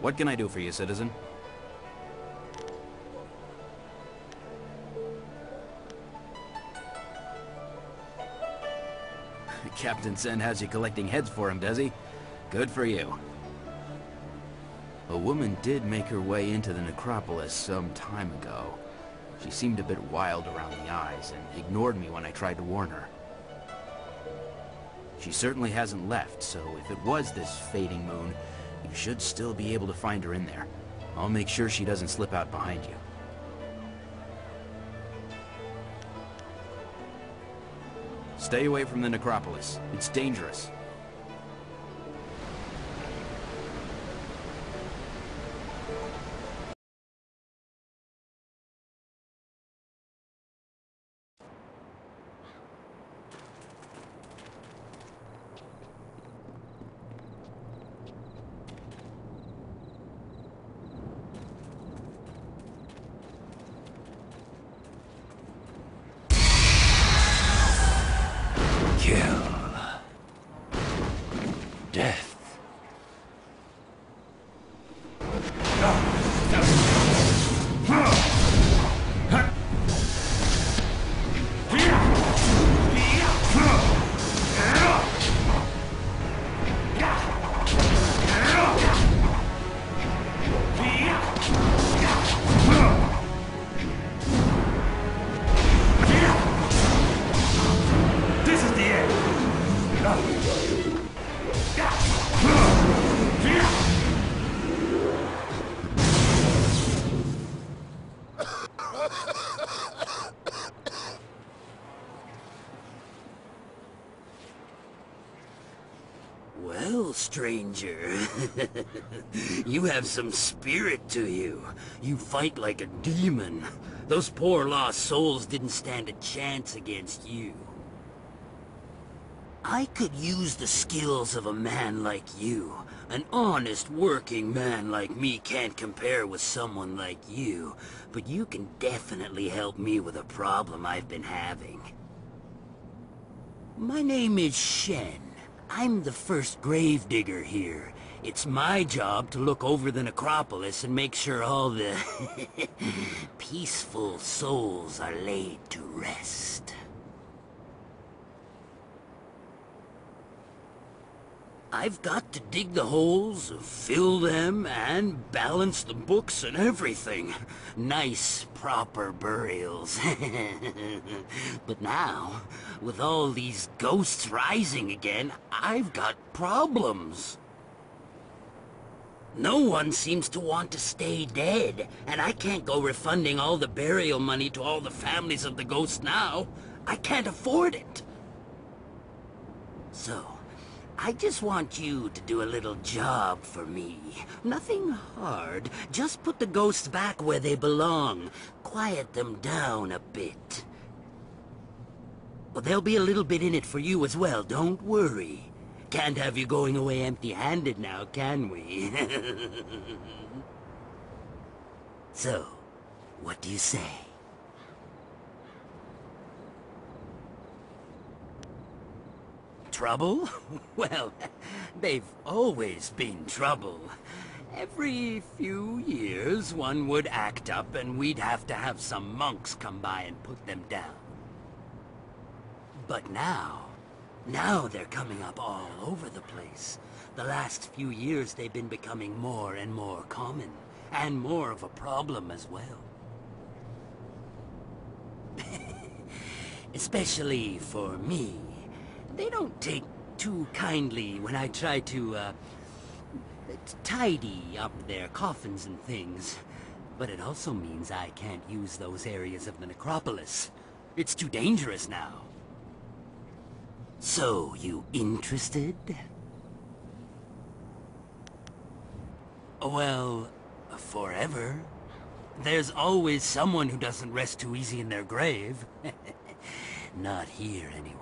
What can I do for you, citizen? Captain Sen has you collecting heads for him, does he? Good for you. A woman did make her way into the necropolis some time ago. She seemed a bit wild around the eyes and ignored me when I tried to warn her. She certainly hasn't left, so if it was this fading moon, you should still be able to find her in there. I'll make sure she doesn't slip out behind you. Stay away from the necropolis. It's dangerous. Death. This is the end. Well, stranger, you have some spirit to you. You fight like a demon. Those poor lost souls didn't stand a chance against you. I could use the skills of a man like you. An honest working man like me can't compare with someone like you, but you can definitely help me with a problem I've been having. My name is Shen. I'm the first gravedigger here. It's my job to look over the necropolis and make sure all the peaceful souls are laid to rest. I've got to dig the holes, fill them, and balance the books and everything. Nice, proper burials. But now, with all these ghosts rising again, I've got problems. No one seems to want to stay dead, and I can't go refunding all the burial money to all the families of the ghosts now. I can't afford it. So, I just want you to do a little job for me. Nothing hard. Just put the ghosts back where they belong. Quiet them down a bit. Well, there'll be a little bit in it for you as well, don't worry. Can't have you going away empty-handed now, can we? So, what do you say? Trouble? Well, they've always been trouble. Every few years, one would act up and we'd have to have some monks come by and put them down. But now they're coming up all over the place. The last few years they've been becoming more and more common, and more of a problem as well. Especially for me. They don't take too kindly when I try to, tidy up their coffins and things. But it also means I can't use those areas of the necropolis. It's too dangerous now. So, you interested? Well, forever. There's always someone who doesn't rest too easy in their grave. Not here, anyway.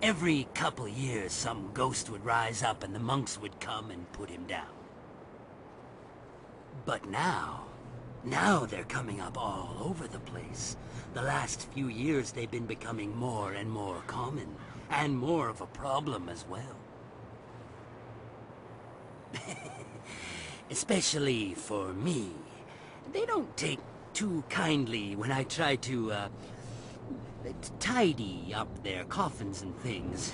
Every couple years, some ghost would rise up and the monks would come and put him down. But now they're coming up all over the place. The last few years, they've been becoming more and more common, and more of a problem as well. especially for me. They don't take too kindly when I try to, tidy up their coffins and things.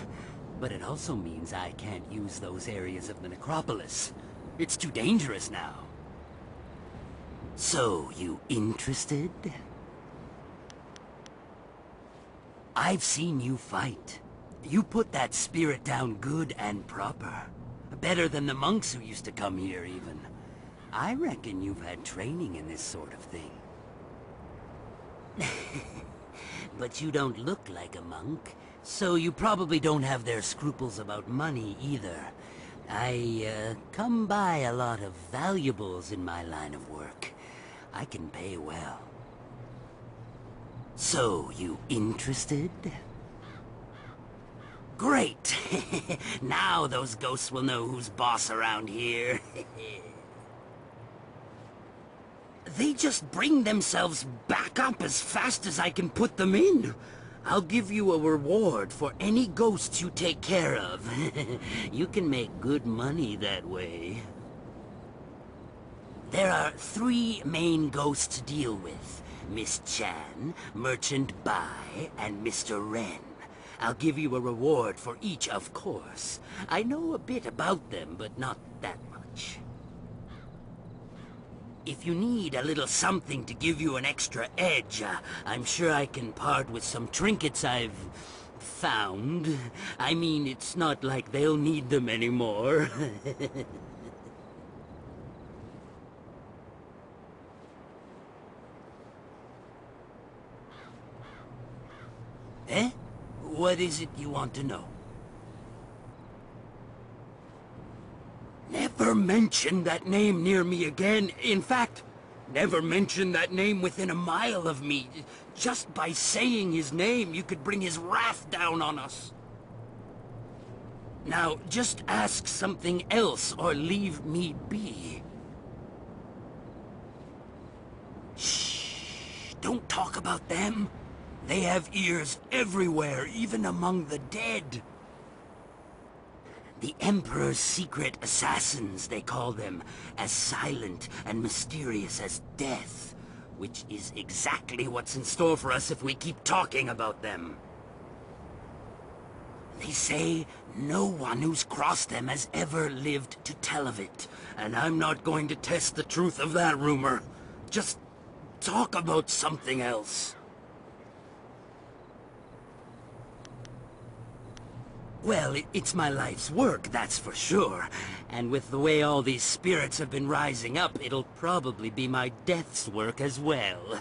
But it also means I can't use those areas of the necropolis. It's too dangerous now. So, you interested? I've seen you fight. You put that spirit down good and proper. Better than the monks who used to come here, even. I reckon you've had training in this sort of thing. But you don't look like a monk, so you probably don't have their scruples about money either. I, come by a lot of valuables in my line of work. I can pay well. So, you interested? Great! Now those ghosts will know who's boss around here. They just bring themselves back up as fast as I can put them in. I'll give you a reward for any ghosts you take care of. You can make good money that way. There are 3 main ghosts to deal with. Miss Chan, Merchant Bai, and Mr. Ren. I'll give you a reward for each, of course. I know a bit about them, but not that much. If you need a little something to give you an extra edge, I'm sure I can part with some trinkets I've found. I mean, it's not like they'll need them anymore. Eh? What is it you want to know? Never mention that name near me again. In fact, never mention that name within a mile of me. Just by saying his name, you could bring his wrath down on us. Now, just ask something else or leave me be. Shh! Don't talk about them. They have ears everywhere, even among the dead. The Emperor's secret assassins, they call them, as silent and mysterious as death, which is exactly what's in store for us if we keep talking about them. They say no one who's crossed them has ever lived to tell of it, and I'm not going to test the truth of that rumor. Just talk about something else. Well, it's my life's work, that's for sure. And with the way all these spirits have been rising up, it'll probably be my death's work as well.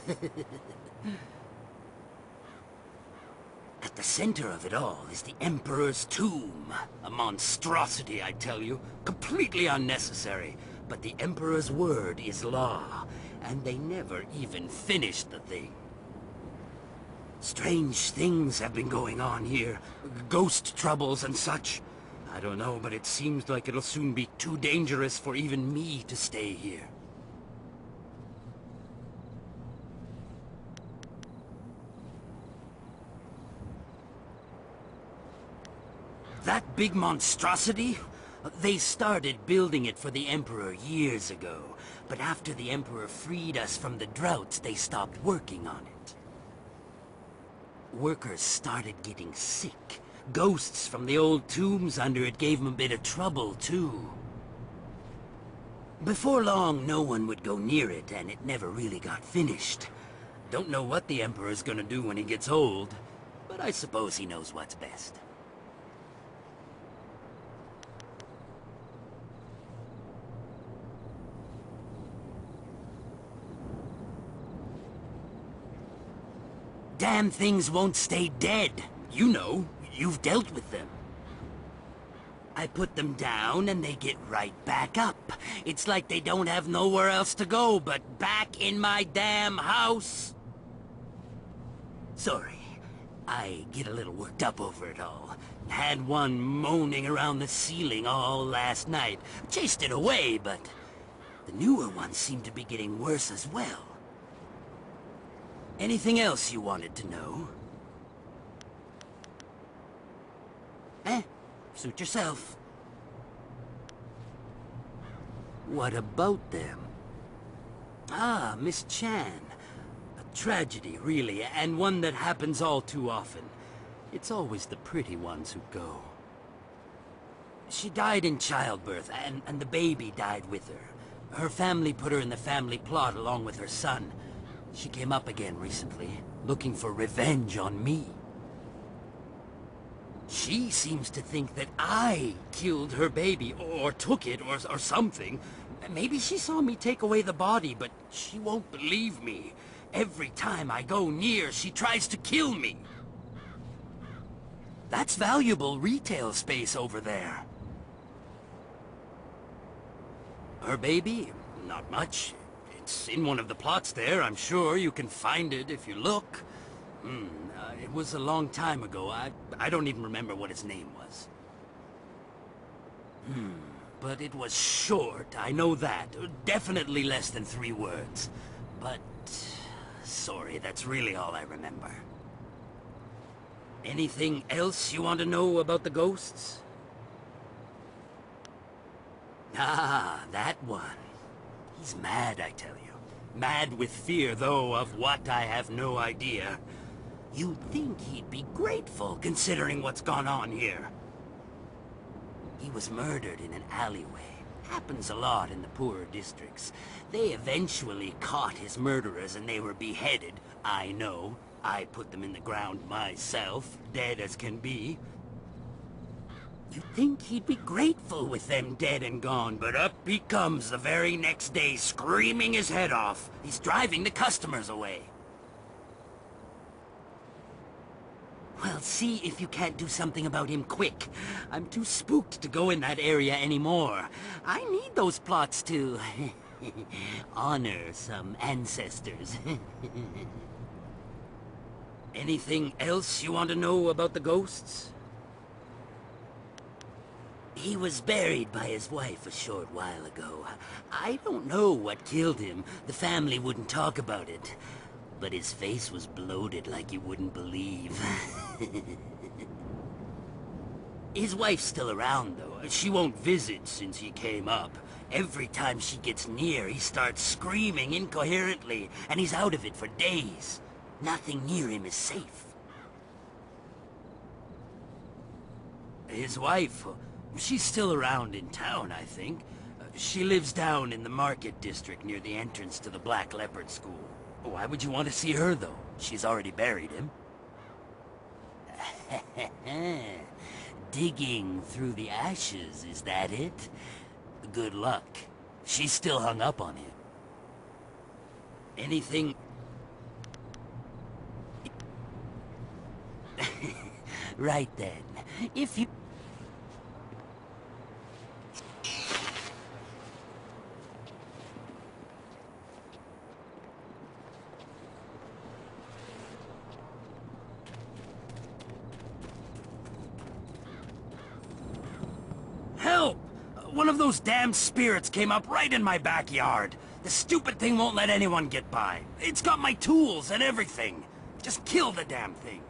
At the center of it all is the Emperor's tomb. A monstrosity, I tell you. Completely unnecessary. But the Emperor's word is law, and they never even finished the thing. Strange things have been going on here. Ghost troubles and such. I don't know, but it seems like it'll soon be too dangerous for even me to stay here. That big monstrosity? They started building it for the Emperor years ago, but after the Emperor freed us from the droughts, they stopped working on it. Workers started getting sick. Ghosts from the old tombs under it gave them a bit of trouble, too. Before long, no one would go near it, and it never really got finished. Don't know what the Emperor's gonna do when he gets old, but I suppose he knows what's best. Damn things won't stay dead. You know, you've dealt with them. I put them down and they get right back up. It's like they don't have nowhere else to go but back in my damn house. Sorry, I get a little worked up over it all. Had one moaning around the ceiling all last night. Chased it away, but the newer ones seem to be getting worse as well. Anything else you wanted to know? Suit yourself. What about them? Ah, Miss Chan. A tragedy, really, and one that happens all too often. It's always the pretty ones who go. She died in childbirth, and the baby died with her. Her family put her in the family plot along with her son. She came up again recently, looking for revenge on me. She seems to think that I killed her baby, or took it, or something. Maybe she saw me take away the body, but she won't believe me. Every time I go near, she tries to kill me. That's valuable retail space over there. Her baby? Not much. It's in one of the plots there, I'm sure. You can find it if you look. It was a long time ago. I don't even remember what its name was. But it was short, I know that. Definitely less than 3 words. But... sorry, that's really all I remember. Anything else you want to know about the ghosts? Ah, that one. He's mad, I tell you. Mad with fear, though, of what I have no idea. You'd think he'd be grateful, considering what's gone on here. He was murdered in an alleyway. Happens a lot in the poorer districts. They eventually caught his murderers and they were beheaded. I know. I put them in the ground myself, dead as can be. You'd think he'd be grateful with them dead and gone, but up he comes the very next day, screaming his head off. He's driving the customers away. Well, see if you can't do something about him quick. I'm too spooked to go in that area anymore. I need those plots to... honor some ancestors. Anything else you want to know about the ghosts? He was buried by his wife a short while ago. I don't know what killed him. The family wouldn't talk about it. But his face was bloated like you wouldn't believe. His wife's still around, though. She won't visit since he came up. Every time she gets near, he starts screaming incoherently, and he's out of it for days. Nothing near him is safe. His wife... she's still around in town, I think. She lives down in the market district near the entrance to the Black Leopard School. Why would you want to see her, though? She's already buried him. Digging through the ashes, is that it? Good luck. She's still hung up on him. Anything... Right then. If you... Help! One of those damn spirits came up right in my backyard. The stupid thing won't let anyone get by. It's got my tools and everything. Just kill the damn thing.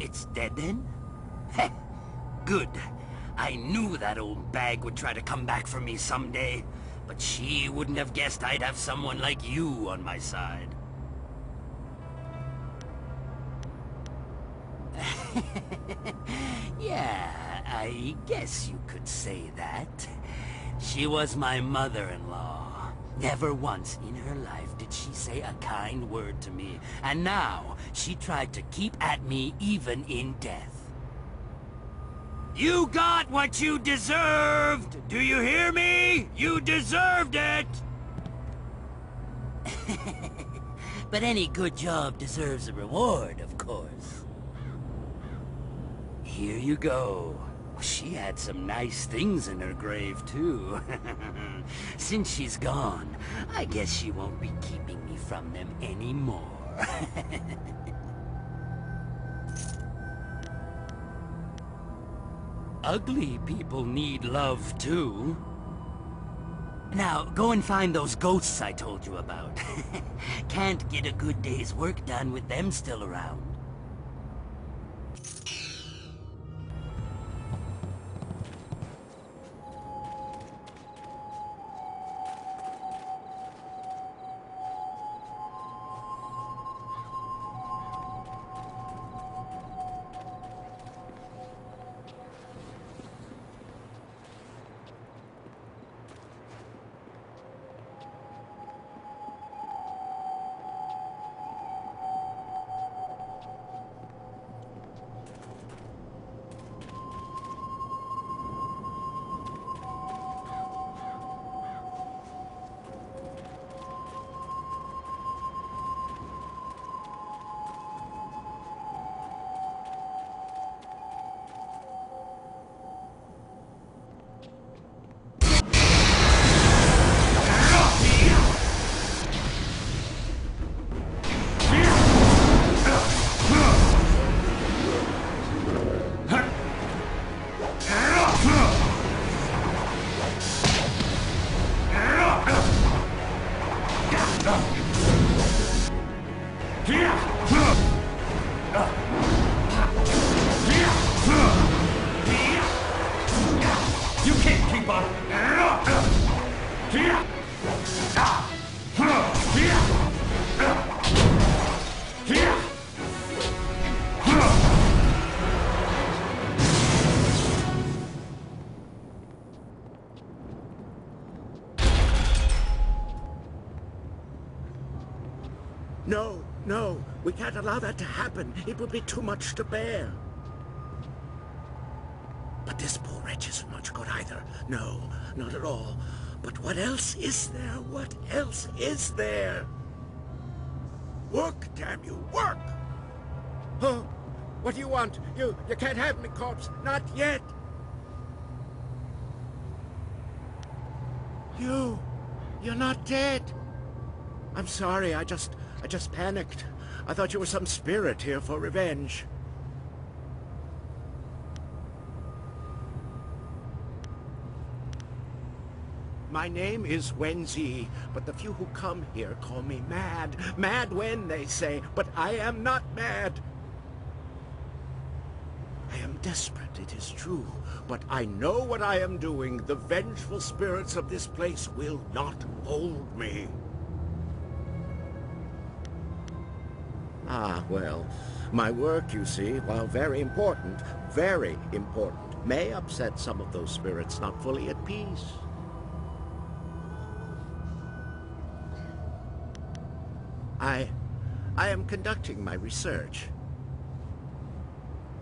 It's dead then? Heh, good. I knew that old bag would try to come back for me someday, but she wouldn't have guessed I'd have someone like you on my side. Yeah, I guess you could say that. She was my mother-in-law. Never once in her life did she say a kind word to me, and now she tried to keep at me even in death. You got what you deserved! Do you hear me? You deserved it! But any good job deserves a reward, of course. Here you go. She had some nice things in her grave, too. Since she's gone, I guess she won't be keeping me from them anymore. Ugly people need love, too. Now, go and find those ghosts I told you about. Can't get a good day's work done with them still around. You can't keep up! No, no, we can't allow that to happen. It would be too much to bear. But this poor wretch isn't much good either. No, not at all. But what else is there? What else is there? Work, damn you, work! Huh? What do you want? You can't have me, corpse. Not yet. You're not dead. I'm sorry, I just panicked. I thought you were some spirit here for revenge. My name is Wenzi, but the few who come here call me mad. Mad Wen, they say, but I am not mad. I am desperate, it is true, but I know what I am doing. The vengeful spirits of this place will not hold me. Ah, well, my work, you see, while very important, may upset some of those spirits not fully at peace. I am conducting my research.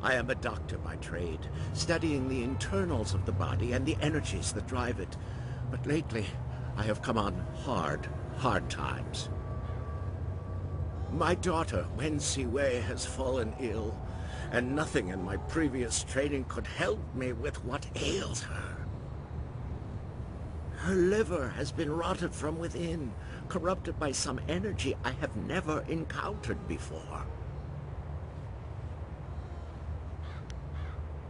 I am a doctor by trade, studying the internals of the body and the energies that drive it. But lately, I have come on hard times. My daughter, Wensi Wei, has fallen ill, and nothing in my previous training could help me with what ails her. Her liver has been rotted from within, corrupted by some energy I have never encountered before.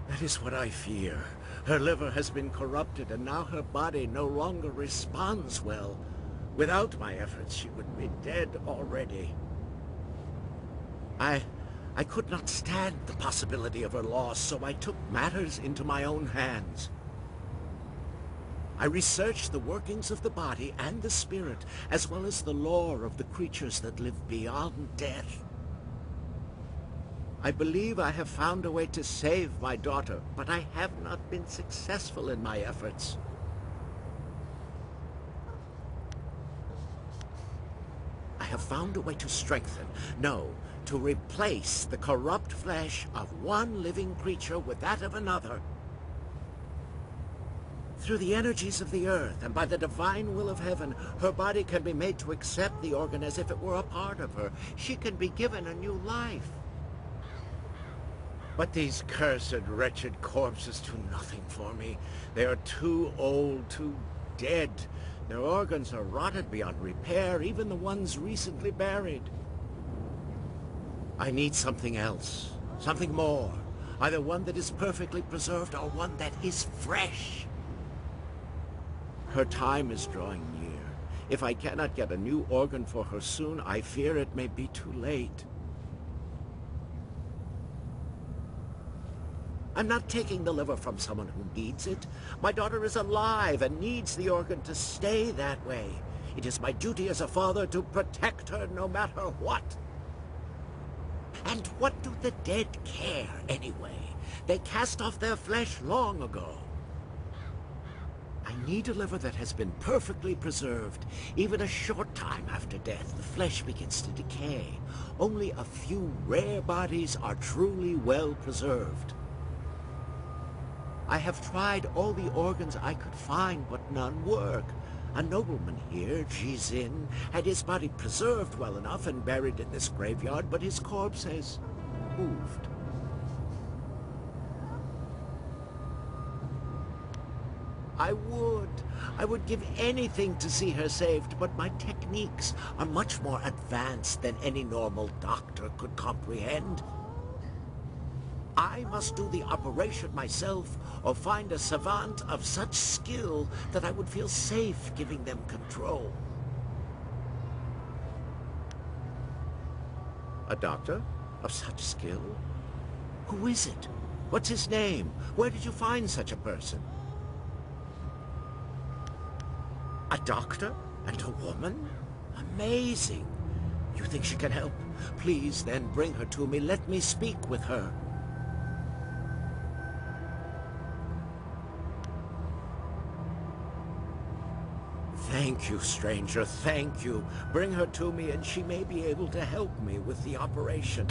That is what I fear. Her liver has been corrupted, and now her body no longer responds well. Without my efforts, she would be dead already. I could not stand the possibility of her loss, so I took matters into my own hands. I researched the workings of the body and the spirit, as well as the lore of the creatures that live beyond death. I believe I have found a way to save my daughter, but I have not been successful in my efforts. I have found a way to strengthen, no, to replace the corrupt flesh of one living creature with that of another. Through the energies of the earth and by the divine will of heaven, her body can be made to accept the organ as if it were a part of her. She can be given a new life. But these cursed, wretched corpses do nothing for me. They are too old, too dead. Their organs are rotted beyond repair, even the ones recently buried. I need something else, something more. Either one that is perfectly preserved or one that is fresh. Her time is drawing near. If I cannot get a new organ for her soon, I fear it may be too late. I'm not taking the liver from someone who needs it. My daughter is alive and needs the organ to stay that way. It is my duty as a father to protect her no matter what. And what do the dead care anyway? They cast off their flesh long ago. I need a liver that has been perfectly preserved. Even a short time after death, the flesh begins to decay. Only a few rare bodies are truly well preserved. I have tried all the organs I could find, but none work. A nobleman here, Jizin, had his body preserved well enough and buried in this graveyard, but his corpse has moved. I would give anything to see her saved, but my techniques are much more advanced than any normal doctor could comprehend. I must do the operation myself, or find a savant of such skill that I would feel safe giving them control. A doctor of such skill? Who is it? What's his name? Where did you find such a person? A doctor and a woman? Amazing. You think she can help? Please, then, bring her to me. Let me speak with her. Thank you, stranger, thank you. Bring her to me and she may be able to help me with the operation.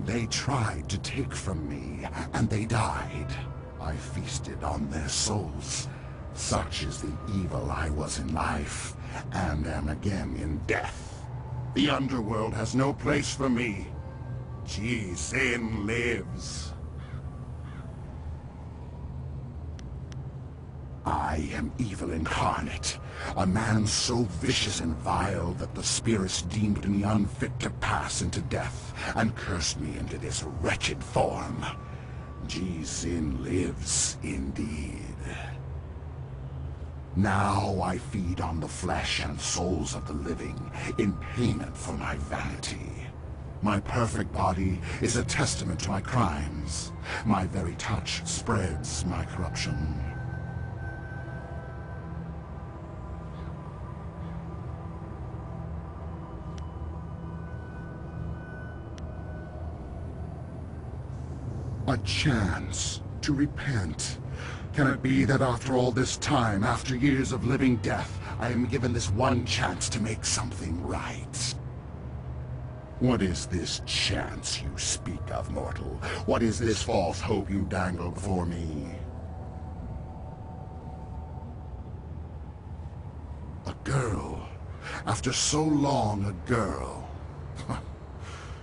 They tried to take from me, and they died. I feasted on their souls. Such is the evil I was in life, and am again in death. The underworld has no place for me. Sin lives. I am evil incarnate, a man so vicious and vile that the spirits deemed me unfit to pass into death, and cursed me into this wretched form. Sin lives, indeed. Now I feed on the flesh and souls of the living, in payment for my vanity. My perfect body is a testament to my crimes. My very touch spreads my corruption. A chance to repent. Can it be that after all this time, after years of living death, I am given this one chance to make something right? What is this chance you speak of, mortal? What is this false hope you dangle before me? A girl. After so long, a girl.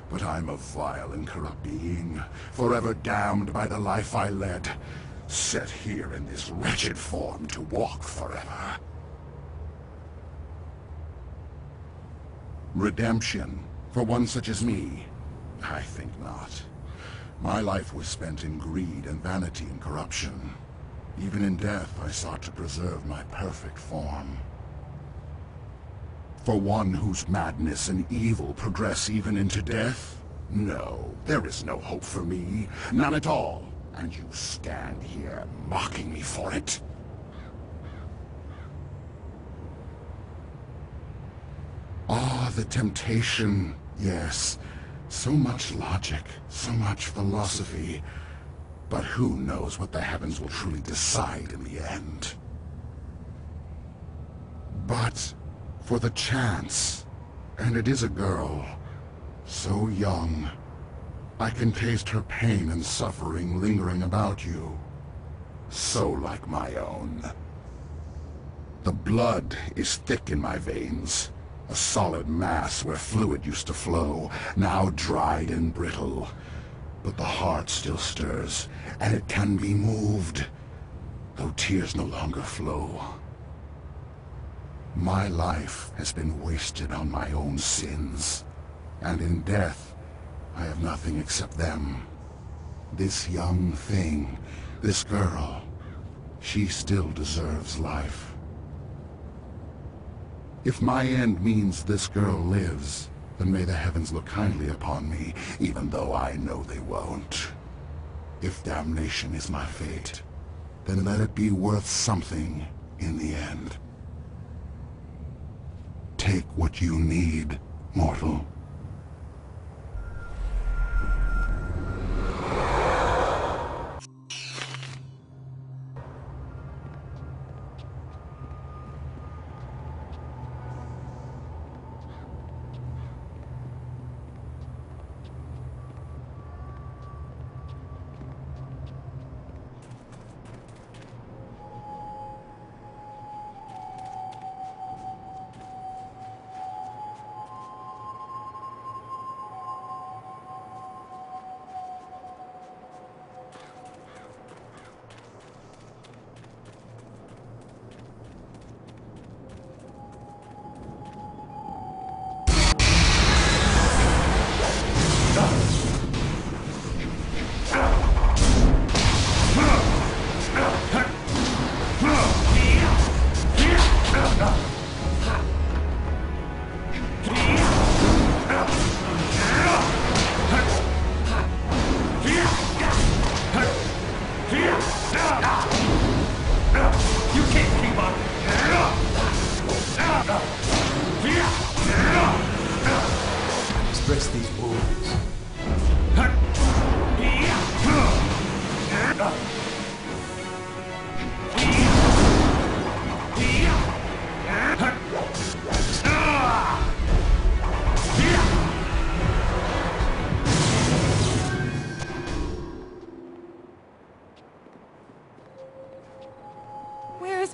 But I'm a vile and corrupt being, forever damned by the life I led, set here in this wretched form to walk forever. Redemption, for one such as me? I think not. My life was spent in greed and vanity and corruption. Even in death, I sought to preserve my perfect form. For one whose madness and evil progress even into death? No, there is no hope for me. None at all. And you stand here mocking me for it? Ah, the temptation. Yes. So much logic, so much philosophy. But who knows what the heavens will truly decide in the end? But for the chance, and it is a girl, so young, I can taste her pain and suffering lingering about you, so like my own. The blood is thick in my veins, a solid mass where fluid used to flow, now dried and brittle. But the heart still stirs, and it can be moved, though tears no longer flow. My life has been wasted on my own sins, and in death, I have nothing except them. This young thing, this girl, she still deserves life. If my end means this girl lives, then may the heavens look kindly upon me, even though I know they won't. If damnation is my fate, then let it be worth something in the end. Take what you need, mortal.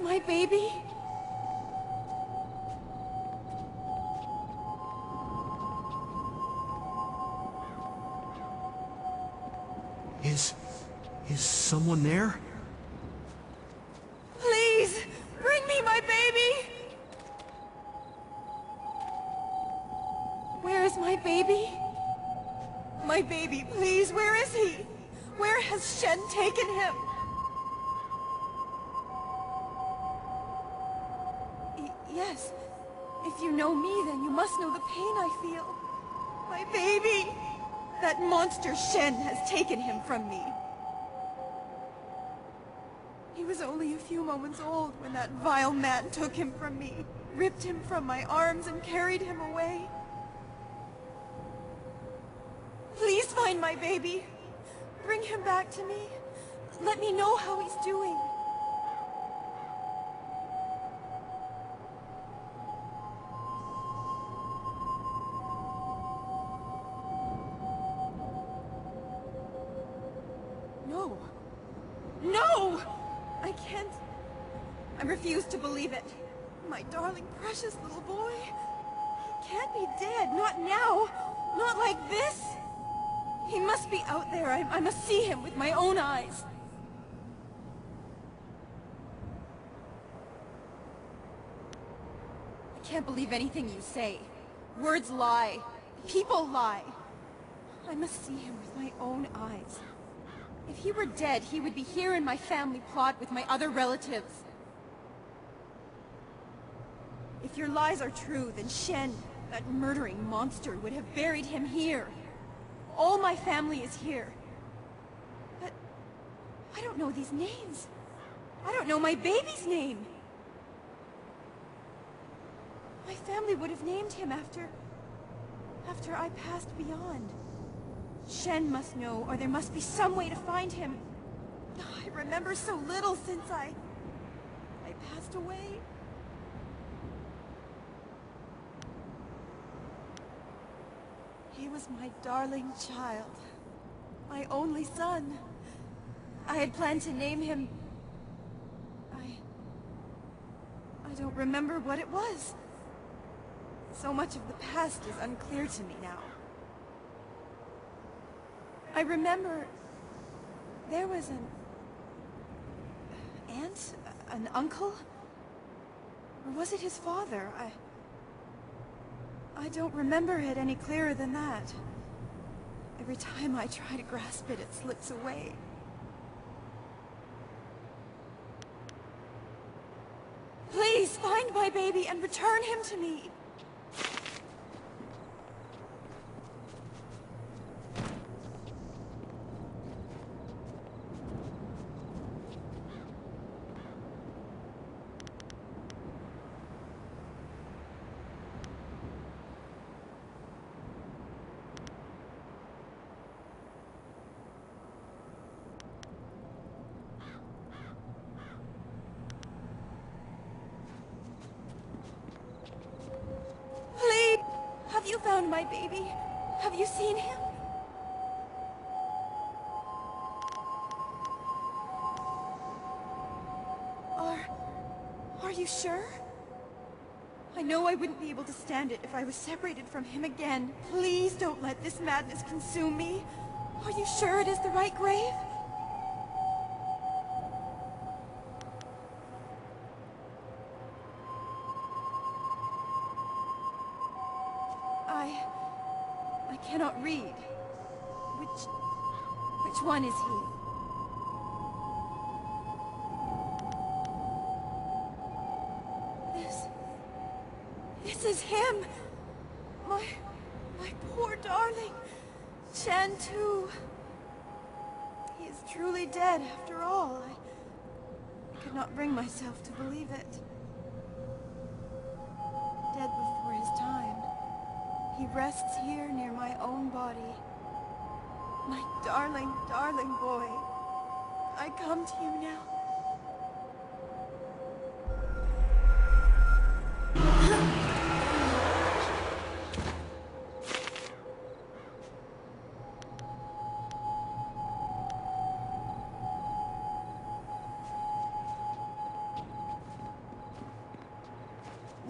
Where's my baby? Is someone there? Please, bring me my baby! Where is my baby? My baby, please, where is he? Where has Shen taken him? Yes. If you know me, then you must know the pain I feel. My baby! That monster Shen has taken him from me. He was only a few moments old when that vile man took him from me, ripped him from my arms and carried him away. Please find my baby. Bring him back to me. Let me know how he's doing. No. No! I can't... I refuse to believe it. My darling, precious little boy. He can't be dead. Not now. Not like this. He must be out there. I must see him with my own eyes. I can't believe anything you say. Words lie. People lie. I must see him with my own eyes. If he were dead, he would be here in my family plot with my other relatives. If your lies are true, then Shen, that murdering monster, would have buried him here. All my family is here. But I don't know these names. I don't know my baby's name. My family would have named him after I passed beyond. Shen must know, or there must be some way to find him. I remember so little since I passed away. He was my darling child. My only son. I had planned to name him... I don't remember what it was. So much of the past is unclear to me now. I remember... there was an... aunt? An uncle? Or was it his father? I don't remember it any clearer than that. Every time I try to grasp it, it slips away. Please, find my baby and return him to me! Have you found my baby? Have you seen him? Are you sure? I know I wouldn't be able to stand it if I was separated from him again. Please don't let this madness consume me. Are you sure it is the right grave? I cannot read. Which one is he? This is him! My poor darling. Shen too. He is truly dead after all. I could not bring myself to believe it. Dead before his time. He rests here near my own body. My darling, darling boy. I come to you now.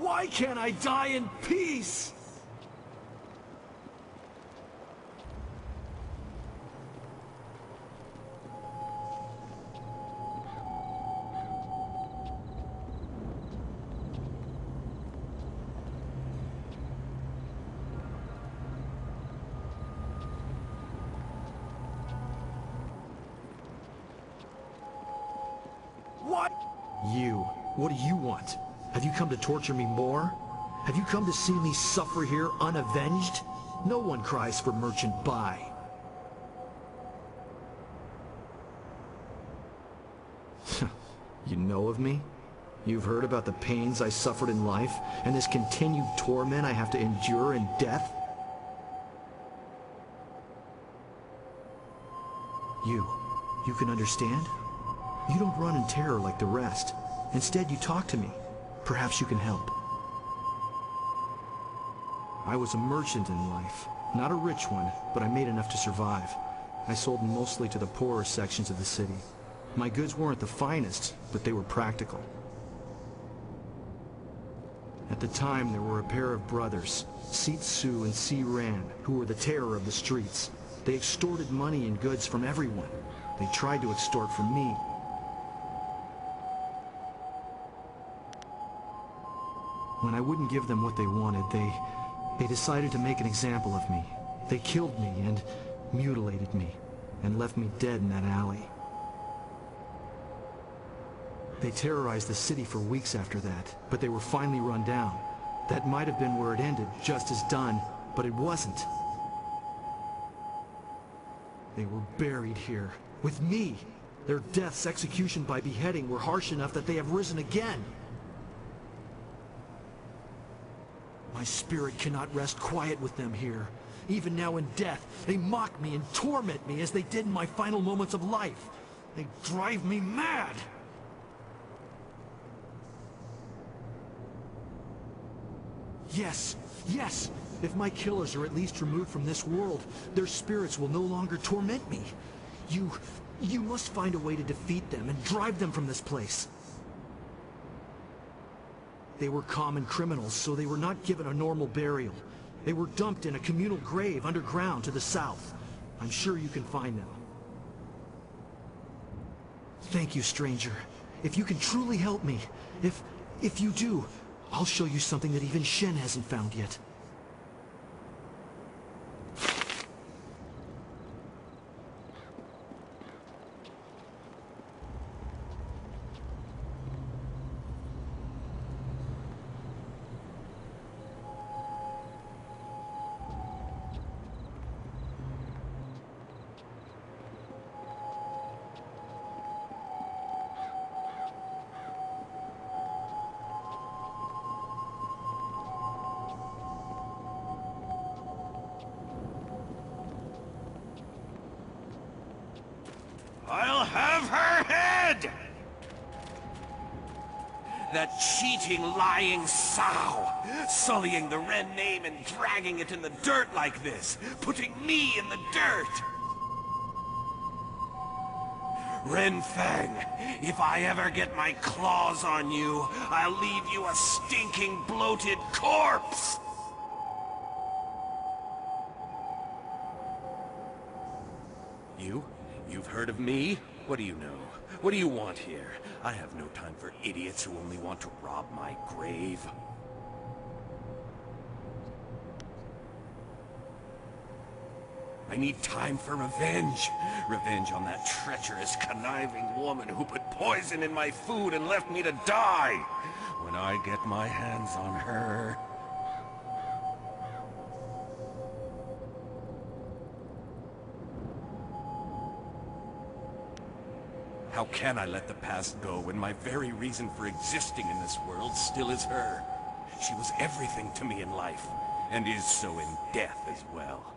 Why can't I die in peace? What? What do you want? Have you come to torture me more? Have you come to see me suffer here unavenged? No one cries for merchant buy. You know of me? You've heard about the pains I suffered in life, and this continued torment I have to endure in death? You can understand? You don't run in terror like the rest. Instead, you talk to me. Perhaps you can help. I was a merchant in life. Not a rich one, but I made enough to survive. I sold mostly to the poorer sections of the city. My goods weren't the finest, but they were practical. At the time, there were a pair of brothers, Seat Su and Si Ran, who were the terror of the streets. They extorted money and goods from everyone. They tried to extort from me. When I wouldn't give them what they wanted, they decided to make an example of me. They killed me and mutilated me, and left me dead in that alley. They terrorized the city for weeks after that, but they were finally run down. That might have been where it ended, just as done, but it wasn't. They were buried here, with me. Their deaths, execution by beheading, were harsh enough that they have risen again. My spirit cannot rest quiet with them here. Even now in death, they mock me and torment me as they did in my final moments of life. They drive me mad! Yes, yes! If my killers are at least removed from this world, their spirits will no longer torment me. You must find a way to defeat them and drive them from this place. They were common criminals, so they were not given a normal burial. They were dumped in a communal grave underground to the south. I'm sure you can find them. Thank you, stranger. If you can truly help me, if you do, I'll show you something that even Shen hasn't found yet. I'll have her head! That cheating, lying sow, sullying the Ren name and dragging it in the dirt like this, putting me in the dirt! Ren Fang, if I ever get my claws on you, I'll leave you a stinking, bloated corpse! You've heard of me? What do you know? What do you want here? I have no time for idiots who only want to rob my grave. I need time for revenge. Revenge on that treacherous, conniving woman who put poison in my food and left me to die. When I get my hands on her... How can I let the past go when my very reason for existing in this world still is her? She was everything to me in life, and is so in death as well.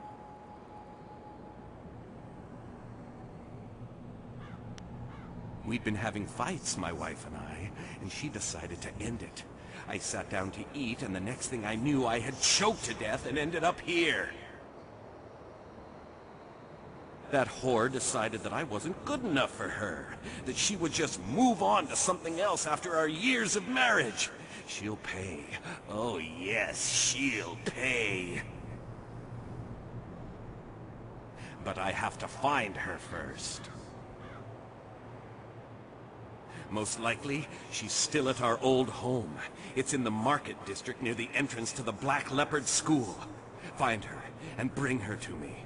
We'd been having fights, my wife and I, and she decided to end it. I sat down to eat, and the next thing I knew, I had choked to death and ended up here. That whore decided that I wasn't good enough for her, that she would just move on to something else after our years of marriage. She'll pay. Oh yes, she'll pay. But I have to find her first. Most likely, she's still at our old home. It's in the market district near the entrance to the Black Leopard School. Find her and bring her to me.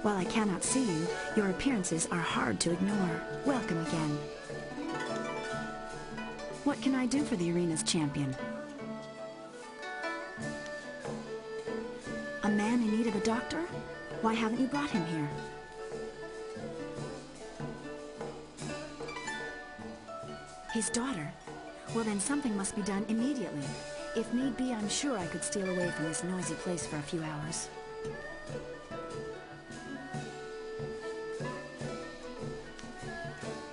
While I cannot see you, your appearances are hard to ignore. Welcome again. What can I do for the arena's champion? A man in need of a doctor? Why haven't you brought him here? His daughter? Well, then something must be done immediately. If need be, I'm sure I could steal away from this noisy place for a few hours.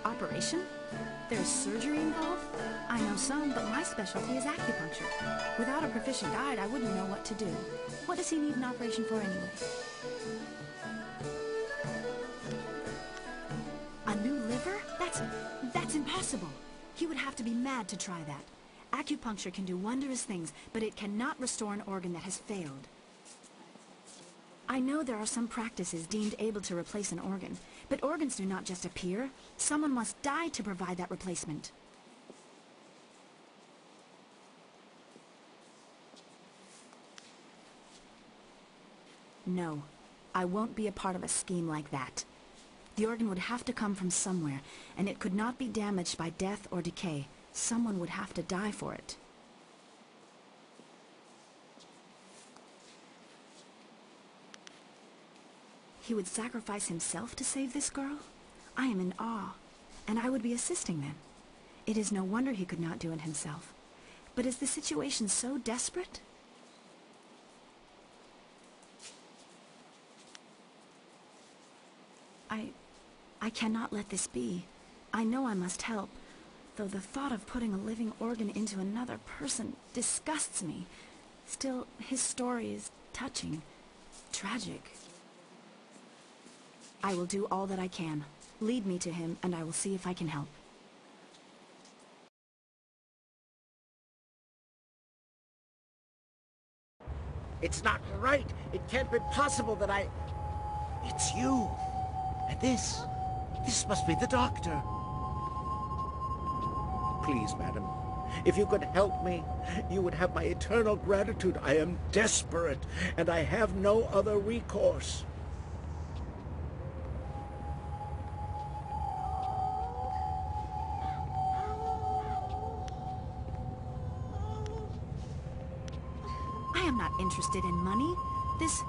Operation? There's surgery involved? I know some, but my specialty is acupuncture. Without a proficient guide, I wouldn't know what to do. What does he need an operation for anyway? A new liver? That's impossible. He would have to be mad to try that. Acupuncture can do wondrous things, but it cannot restore an organ that has failed. I know there are some practices deemed able to replace an organ, but organs do not just appear. Someone must die to provide that replacement. No, I won't be a part of a scheme like that. The organ would have to come from somewhere, and it could not be damaged by death or decay. Someone would have to die for it. He would sacrifice himself to save this girl? I am in awe, and I would be assisting them. It is no wonder he could not do it himself. But is the situation so desperate? I cannot let this be. I know I must help, though the thought of putting a living organ into another person disgusts me. Still, his story is touching, tragic. I will do all that I can. Lead me to him, and I will see if I can help. It's not right. It can't be possible that I... It's you. And this must be the doctor. Please, madam, if you could help me, you would have my eternal gratitude. I am desperate, and I have no other recourse. I am not interested in money. This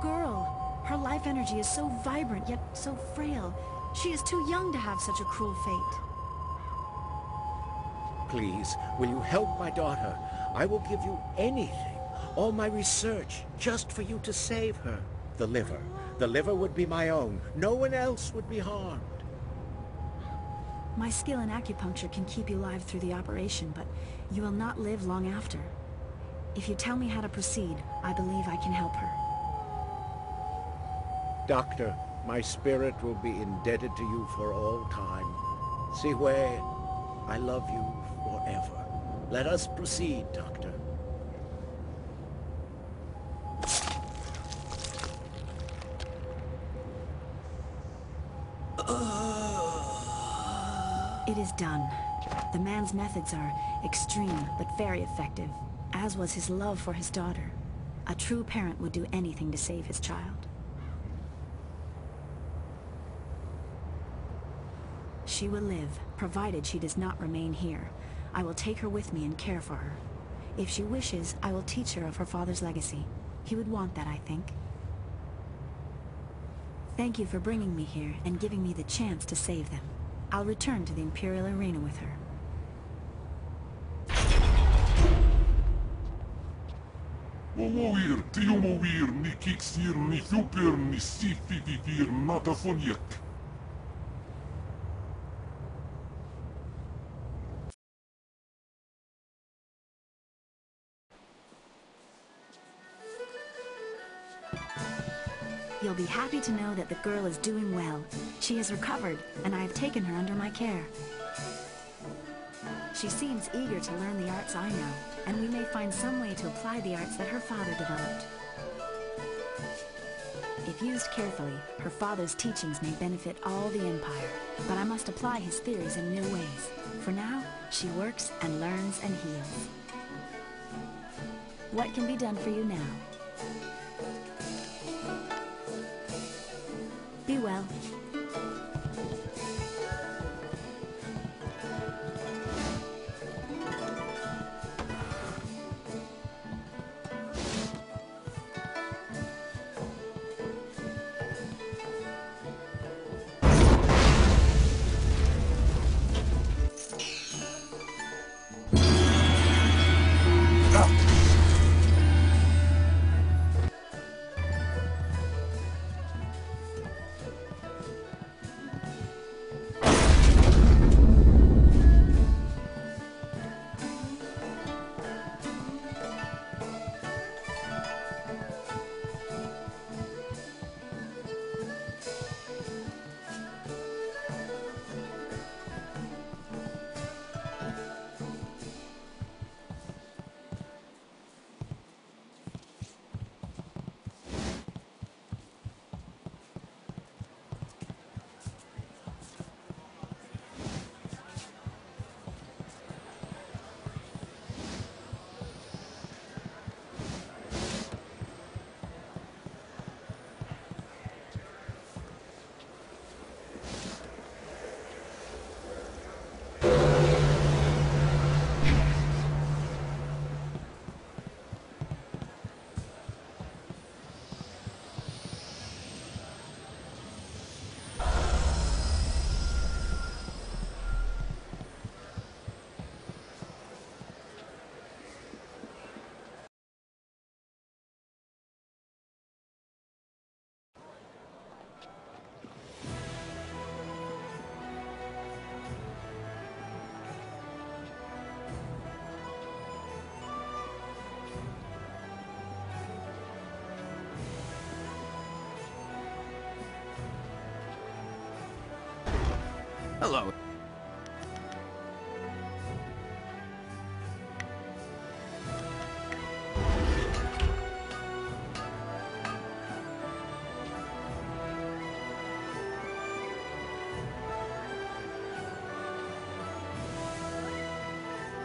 girl, her life energy is so vibrant, yet so frail. She is too young to have such a cruel fate. Please, will you help my daughter? I will give you anything, all my research, just for you to save her. The liver. The liver would be my own. No one else would be harmed. My skill in acupuncture can keep you alive through the operation, but you will not live long after. If you tell me how to proceed, I believe I can help her. Doctor, my spirit will be indebted to you for all time. Siwei, I love you forever. Let us proceed, Doctor. It is done. The man's methods are extreme, but very effective, as was his love for his daughter. A true parent would do anything to save his child. She will live, provided she does not remain here. I will take her with me and care for her. If she wishes, I will teach her of her father's legacy. He would want that, I think. Thank you for bringing me here and giving me the chance to save them. I'll return to the Imperial Arena with her. Omoir, Tiomoir, ni Kixir, ni Thuper, ni Sififir, Natafoniak. You'll be happy to know that the girl is doing well. She has recovered, and I have taken her under my care. She seems eager to learn the arts I know, and we may find some way to apply the arts that her father developed. If used carefully, her father's teachings may benefit all the Empire, but I must apply his theories in new ways. For now, she works and learns and heals. What can be done for you now? now. Hello.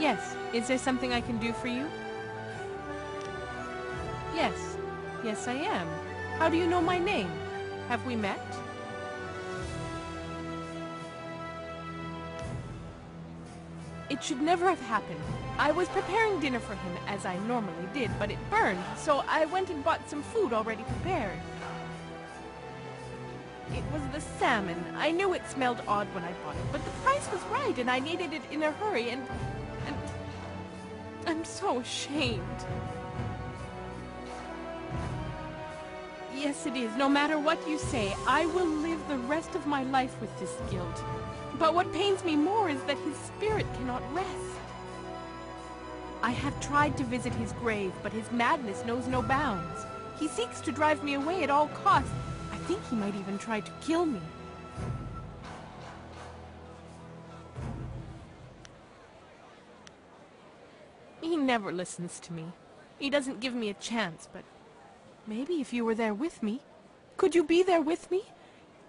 Yes. Is there something I can do for you? Yes. Yes, I am. How do you know my name? Have we met? It should never have happened. I was preparing dinner for him, as I normally did, but it burned, so I went and bought some food already prepared. It was the salmon. I knew it smelled odd when I bought it, but the price was right, and I needed it in a hurry, and I'm so ashamed. Yes, it is. No matter what you say, I will live the rest of my life with this guilt. But what pains me more is that his spirit cannot rest. I have tried to visit his grave, but his madness knows no bounds. He seeks to drive me away at all costs. I think he might even try to kill me. He never listens to me. He doesn't give me a chance, but maybe if you were there with me, could you be there with me?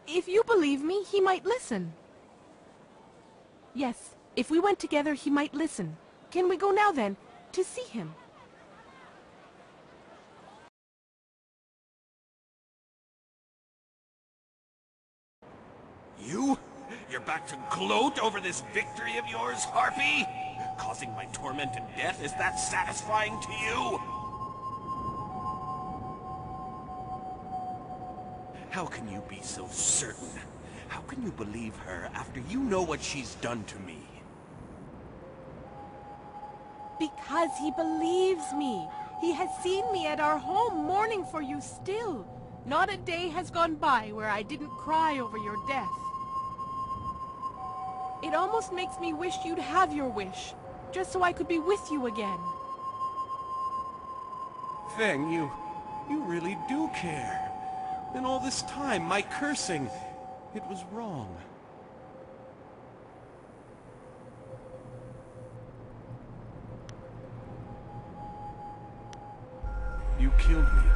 If you believe me, he might listen. Yes, if we went together, he might listen. Can we go now then, to see him? You? You're back to gloat over this victory of yours, Harpy? Causing my torment and death, is that satisfying to you? How can you be so certain? How can you believe her after you know what she's done to me? Because he believes me. He has seen me at our home mourning for you still. Not a day has gone by where I didn't cry over your death. It almost makes me wish you'd have your wish, just so I could be with you again. Feng, you really do care. And all this time, my cursing, it was wrong. You killed me,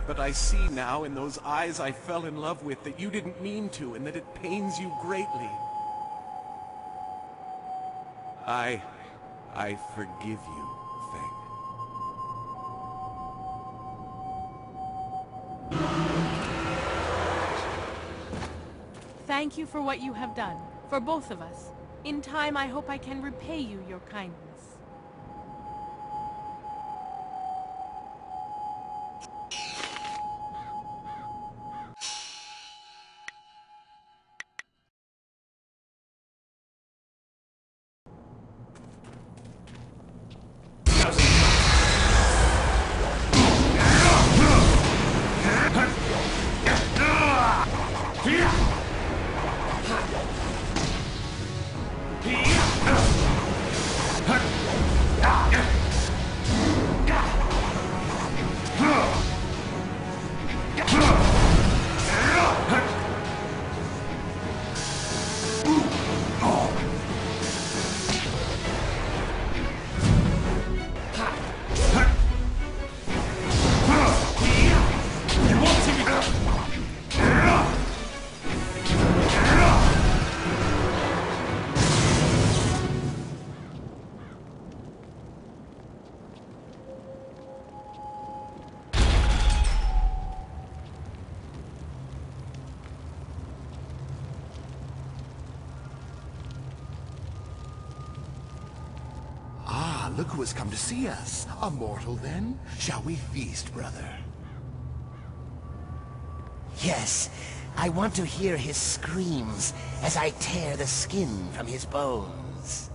but I see now in those eyes I fell in love with that you didn't mean to and that it pains you greatly. I forgive you, Feng. Thank you for what you have done, for both of us. In time, I hope I can repay you your kindness. Look who has come to see us. A mortal, then? Shall we feast, brother? Yes, I want to hear his screams as I tear the skin from his bones.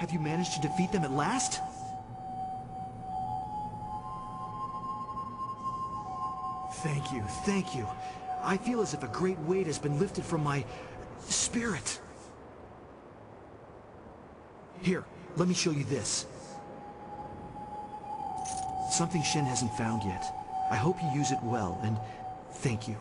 Have you managed to defeat them at last? Thank you, thank you. I feel as if a great weight has been lifted from my spirit. Here, let me show you this. Something Shen hasn't found yet. I hope you use it well, and thank you.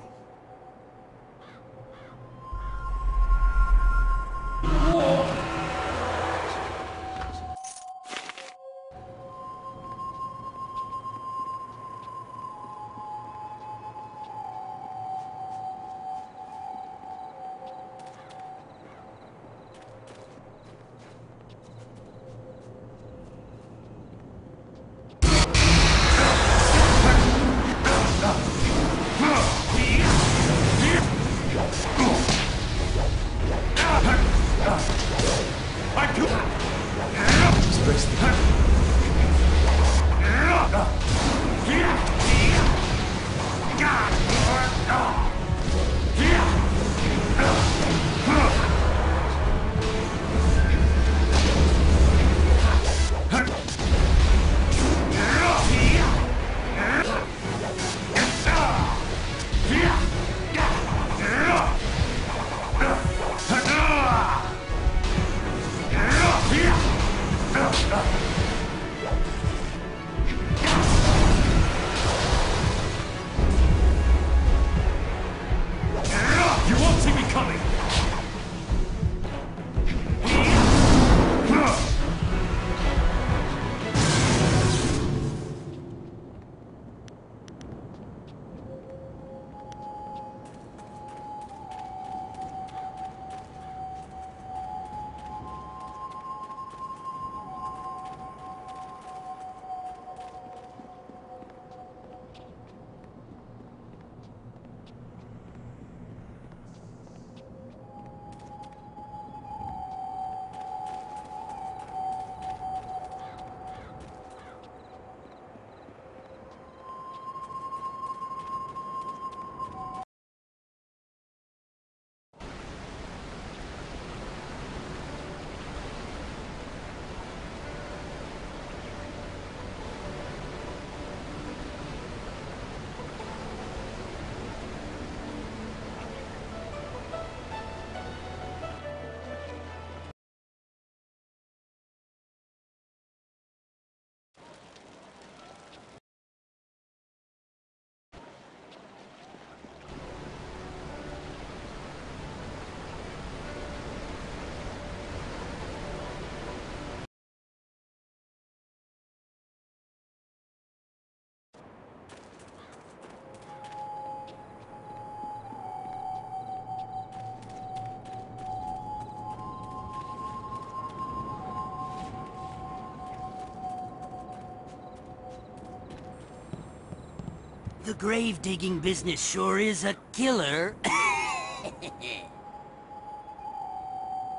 The grave-digging business sure is a killer.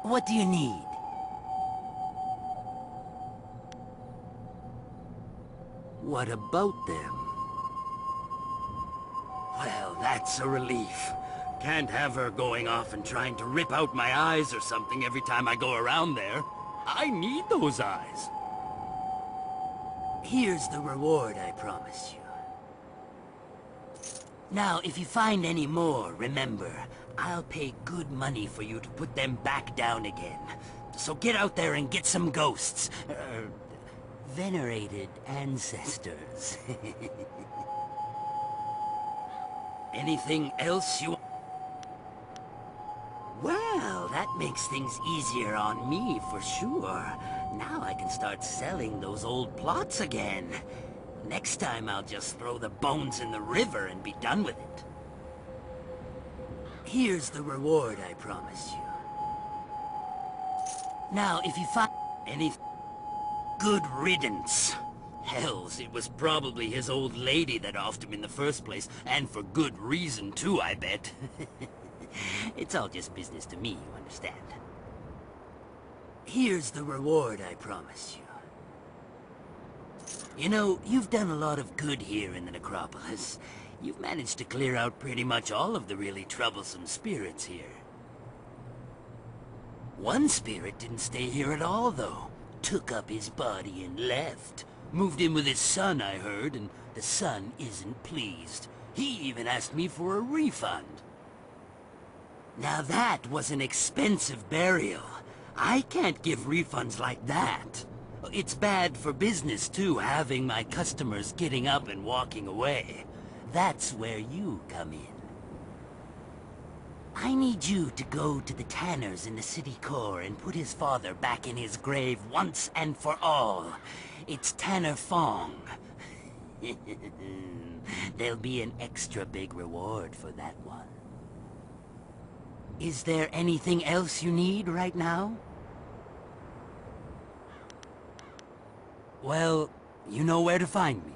What do you need? What about them? Well, that's a relief. Can't have her going off and trying to rip out my eyes or something every time I go around there. I need those eyes. Here's the reward I promise you. Now, if you find any more, remember, I'll pay good money for you to put them back down again. So get out there and get some ghosts. Venerated ancestors. Anything else you... Well, that makes things easier on me, for sure. Now I can start selling those old plots again. Next time I'll just throw the bones in the river and be done with it. Here's the reward I promise you. Now, if you find anything... Good riddance. Hells, it was probably his old lady that offed him in the first place, and for good reason too, I bet. It's all just business to me, you understand. Here's the reward I promise you. You know, you've done a lot of good here in the necropolis. You've managed to clear out pretty much all of the really troublesome spirits here. One spirit didn't stay here at all, though. Took up his body and left. Moved in with his son, I heard, and the son isn't pleased. He even asked me for a refund. Now that was an expensive burial. I can't give refunds like that. It's bad for business, too, having my customers getting up and walking away. That's where you come in. I need you to go to the Tanners in the city core and put his father back in his grave once and for all. It's Tanner Fong. There'll be an extra big reward for that one. Is there anything else you need right now? Well, you know where to find me.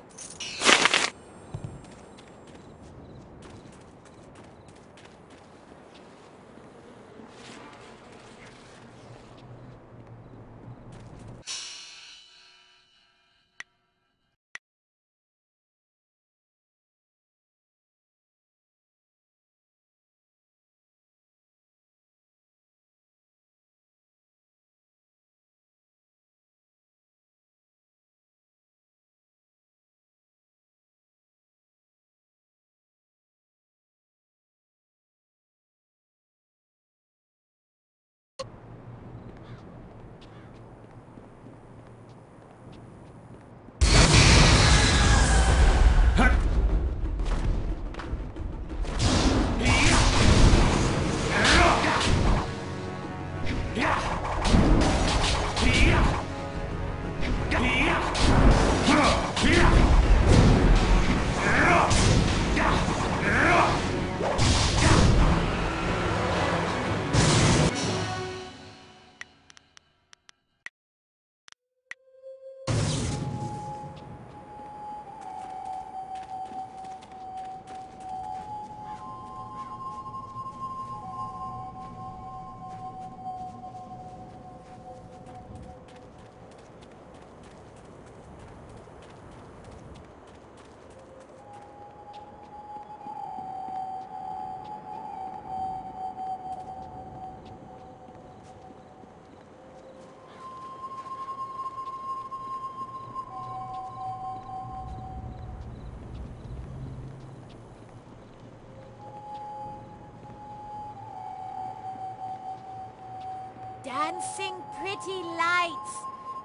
Dancing pretty lights.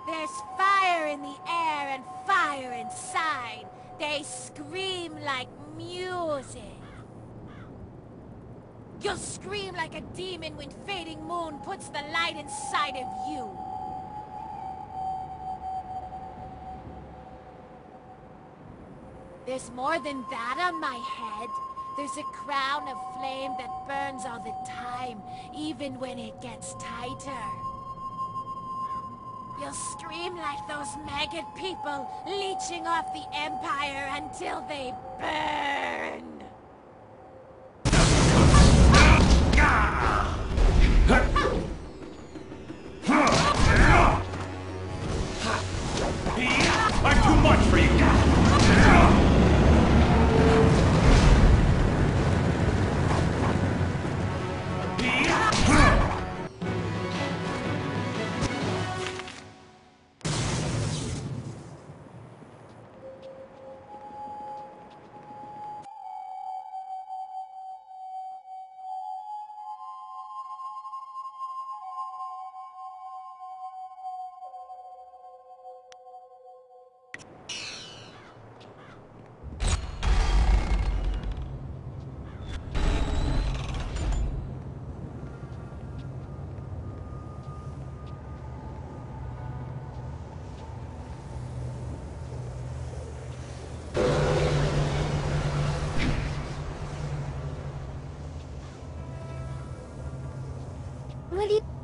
There's fire in the air and fire inside. They scream like music. You'll scream like a demon when fading moon puts the light inside of you. There's more than that on my head. There's a crown of flame that burns all the time, even when it gets tighter. You'll scream like those maggot people, leeching off the Empire until they burn! I'm too much for you! What do you...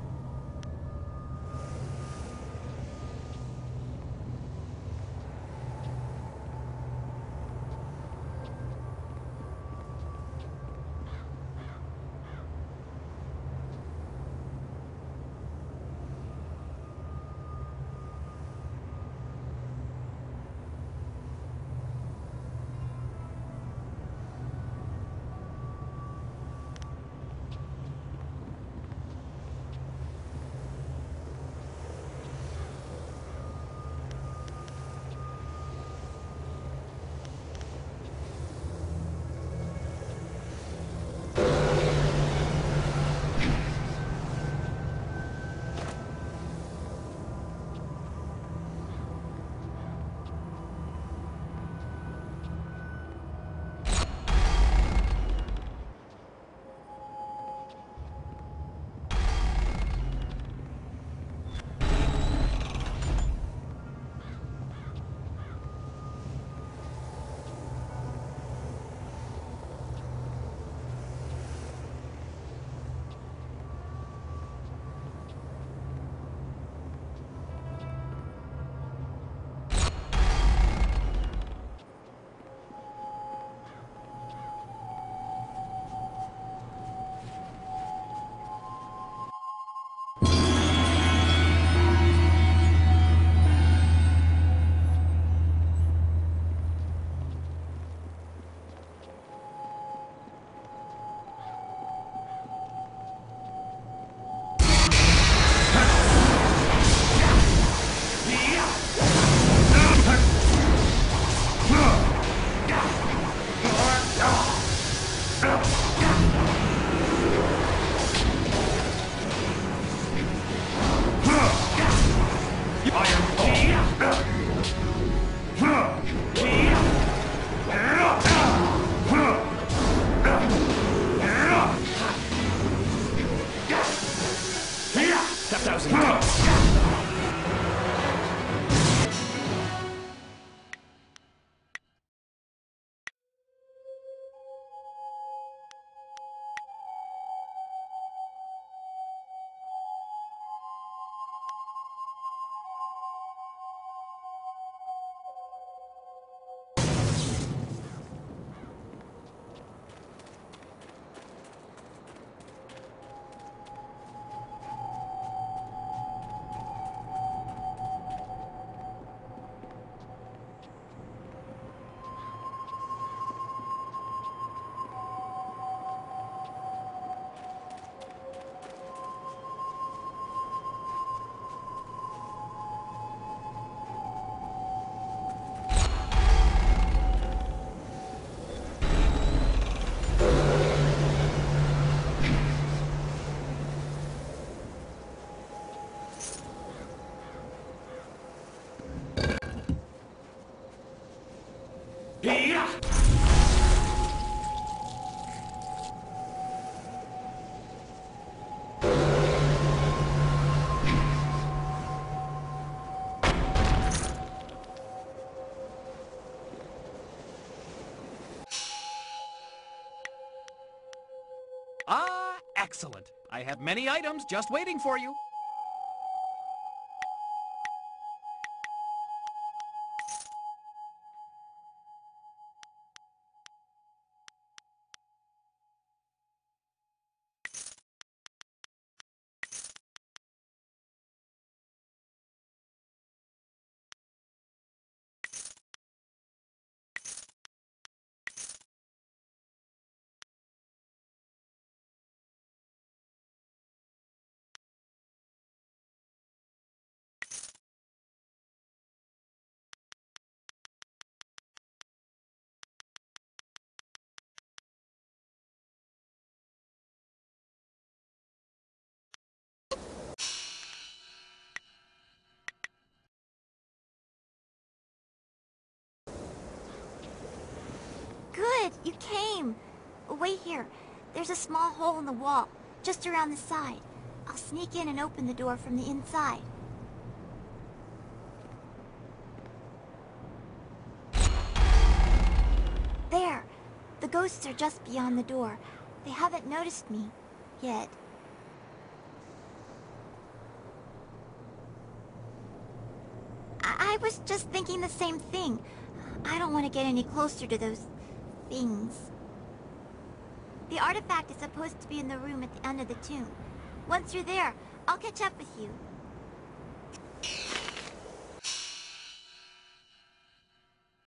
Ah, excellent. I have many items just waiting for you. You came! Wait here. There's a small hole in the wall, just around the side. I'll sneak in and open the door from the inside. There! The ghosts are just beyond the door. They haven't noticed me, yet. I was just thinking the same thing. I don't want to get any closer to those things. The artifact is supposed to be in the room at the end of the tomb. Once you're there, I'll catch up with you.